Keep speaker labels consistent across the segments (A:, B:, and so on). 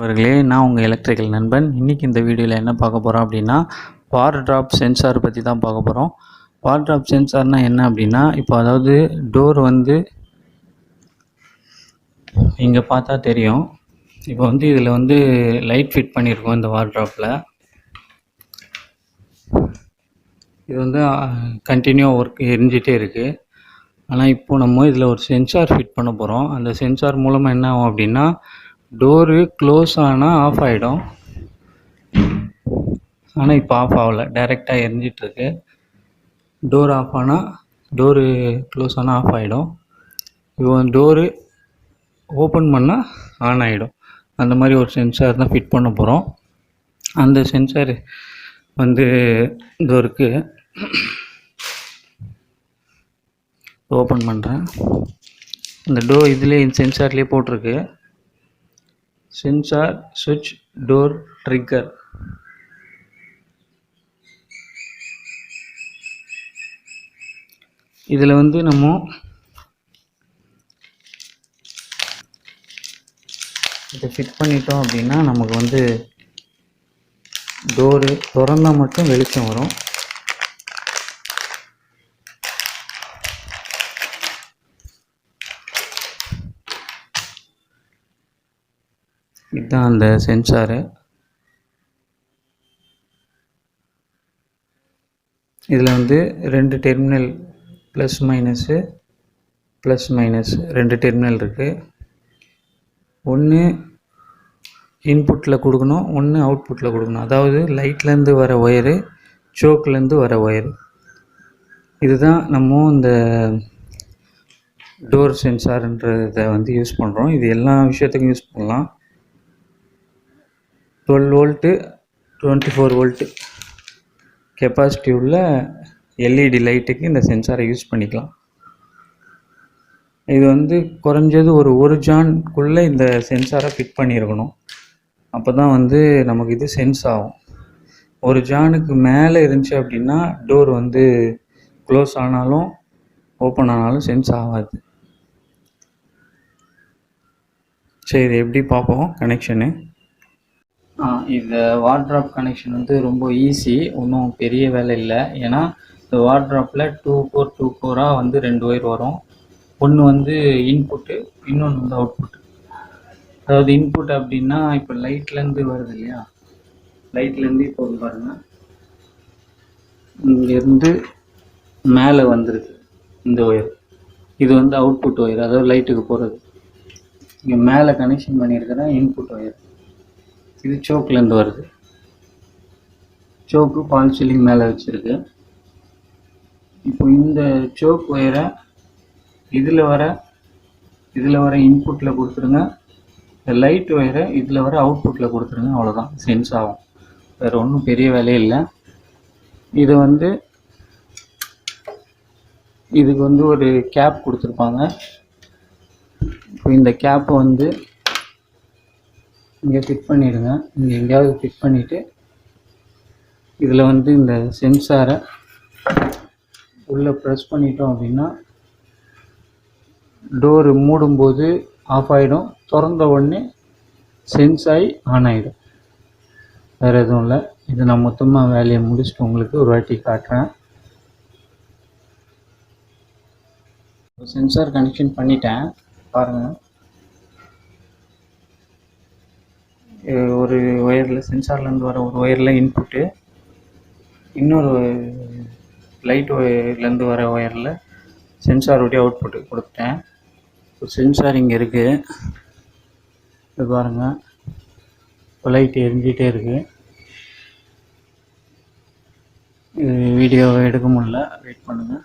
A: அவர்களே, நான் உங்கள் எலக்ட்ரிக்கல் நண்பன். இன்றைக்கி இந்த வீடியோவில் என்ன பார்க்க போகிறோம் அப்படின்னா, பவர் ட்ராப் சென்சார் பற்றி தான் பார்க்க போகிறோம். பவர் ட்ராப் சென்சார்னால் என்ன அப்படின்னா, இப்போ அதாவது டோர் வந்து இங்கே பார்த்தா தெரியும். இப்போ வந்து இதில் வந்து லைட் ஃபிட் பண்ணியிருக்கோம் இந்த வால் ட்ராப்பில். இது வந்து கண்டினியூவாக ஒர்க் எரிஞ்சிட்டே இருக்குது. ஆனால் இப்போது நம்ம இதில் ஒரு சென்சார் ஃபிட் பண்ண போகிறோம். அந்த சென்சார் மூலமாக என்ன ஆகும் அப்படின்னா, டோரு க்ளோஸ் ஆனால் ஆஃப் ஆகிடும். ஆனால் இப்போ ஆஃப் ஆகலை, டைரெக்டாக எரிஞ்சிட்ருக்கு. டோர் ஆஃப் ஆனால் டோரு க்ளோஸ் ஆனால் ஆஃப் ஆகிடும். இப்போ டோரு ஓப்பன் பண்ணால் ஆன் ஆகிடும். அந்த மாதிரி ஒரு சென்சார் தான் ஃபிட் பண்ண போகிறோம். அந்த சென்சார் வந்து டோருக்கு ஓப்பன் பண்ணுறேன். இந்த டோர் இதுலேயே சென்சார்லேயே போட்டிருக்கு, சென்சார் சுவிட்ச் டோர் ட்ரிக்கர். இதில் வந்து நம்ம இதை ஃபிட் பண்ணிட்டோம் அப்படின்னா நமக்கு வந்து டோரு திறந்தால் மட்டும் வெளிச்சம் வரும். இதுதான் அந்த சென்சாரு. இதில் வந்து ரெண்டு டெர்மினல் ப்ளஸ் மைனஸ் ரெண்டு டெர்மினல் இருக்குது. ஒன்று இன்புட்டில் கொடுக்கணும், ஒன்று அவுட்புட்டில் கொடுக்கணும். அதாவது லைட்லேருந்து வர ஒயரு, சோக்லேருந்து வர ஒயரு. இதுதான் நம்ம இந்த டோர் சென்சார்ன்றதை வந்து யூஸ் பண்ணுறோம். இது எல்லா விஷயத்துக்கும் யூஸ் பண்ணலாம். 12 வோல்ட்டு 24 வோல்ட்டு கெப்பாசிட்டி உள்ள எல்இடி லைட்டுக்கு இந்த சென்சாரை யூஸ் பண்ணிக்கலாம். இது வந்து குறைஞ்சது ஒரு ஜான்குள்ளே இந்த சென்சாரை ஃபிட் பண்ணியிருக்கணும். அப்போ தான் வந்து நமக்கு இது சென்ஸ் ஆகும். ஒரு ஜானுக்கு மேலே இருந்துச்சு அப்படின்னா டோர் வந்து க்ளோஸ் ஆனாலும் ஓப்பன் ஆனாலும் சென்ஸ் ஆகாது. சரி, இது எப்படி பார்ப்போம் கனெக்ஷனு. இந்த வார்ட்ராப் கனெக்ஷன் வந்து ரொம்ப ஈஸி, ஒன்றும் பெரிய வேலை இல்லை. ஏன்னா இந்த வார்ட்ராப்பில் 2 கோராக வந்து 2 ஒயர் வரும். ஒன்று வந்து இன்புட்டு, இன்னொன்று வந்து அவுட்புட்டு. அதாவது இன்புட் அப்படின்னா இப்போ லைட்லேருந்து வருது இல்லையா, லைட்லேருந்து இப்போ பாருங்கள் இங்கேருந்து மேலே வந்துருக்கு இந்த ஒயர். இது வந்து அவுட்புட் ஒயர், அதாவது லைட்டுக்கு போகிறது. இங்கே மேலே கனெக்ஷன் பண்ணியிருக்கிறேன் இன்புட் ஒயர். இது சோக்லேருந்து வருது. சோக்கு ஃபால் சீலிங் மேலே வச்சுருக்கு. இப்போ இந்த சோக் ஒயரை இதில் வர இன்புட்டில் கொடுத்துருங்க. இந்த லைட் ஒயரை இதில் வர அவுட்புட்டில் கொடுத்துருங்க. அவ்வளோதான், சென்ஸ் ஆகும். வேறு ஒன்றும் பெரிய வேலையே இல்லை. இது வந்து இதுக்கு வந்து ஒரு கேப் கொடுத்துருப்பாங்க. இப்போ இந்த கேப்பை வந்து இங்கே ஃபிட் பண்ணிடுங்க. இங்கே எங்கேயாவது ஃபிட் பண்ணிவிட்டு இதில் வந்து இந்த சென்சாரை உள்ளே ப்ரெஸ் பண்ணிட்டோம் அப்படின்னா டோரு மூடும்போது ஆஃப் ஆகிடும், திறந்த உடனே சென்ஸ் ஆகி ஆன் ஆகிடும். வேறு எதுவும் இல்லை. இது நான் மொத்தமாக வேலையை முடிச்சுட்டு உங்களுக்கு ஒரு வாட்டி காட்டுறேன். சென்சார் கனெக்ஷன் பண்ணிட்டேன், பாருங்கள். ஒரு ஒயரில் சென்சார்லேருந்து வர ஒரு ஒயரில் இன்புட்டு, இன்னொரு லைட் ஒயர்லேருந்து வர ஒயரில் சென்சாருடைய அவுட்புட்டு கொடுத்துட்டேன். இப்போ சென்சார் இங்கே இருக்குது, இது பாருங்கள். இப்போ லைட் எரிஞ்சிட்டே இருக்குது. இது வீடியோவை எடுக்க முடியல, வெயிட் பண்ணுங்கள்.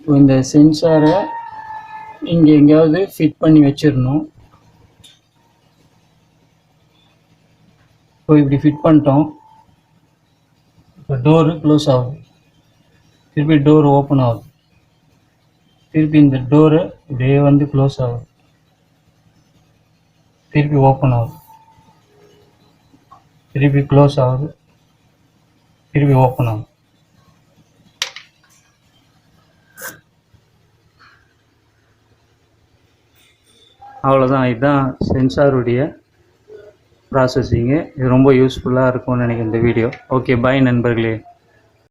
A: இப்போ இந்த சென்சாரை இங்கே எங்கேயாவது ஃபிட் பண்ணி வச்சிடணும். இப்போ இப்படி ஃபிட் பண்ணிட்டோம். இப்போ டோரு க்ளோஸ் ஆகுது, திருப்பி டோர் ஓப்பன் ஆகுது, திருப்பி இந்த டோரு இதே வந்து க்ளோஸ் ஆகுது. திருப்பி ஓப்பன் ஆகுது, திருப்பி க்ளோஸ் ஆகுது, திருப்பி ஓப்பன் ஆகுது. அவ்வளோதான். இதுதான் சென்சாருடைய ப்ராசஸிங்கு. இது ரொம்ப யூஸ்ஃபுல்லாக இருக்கும்னு நினைக்கிறேன் இந்த வீடியோ. ஓகே, பாய் நண்பர்களே.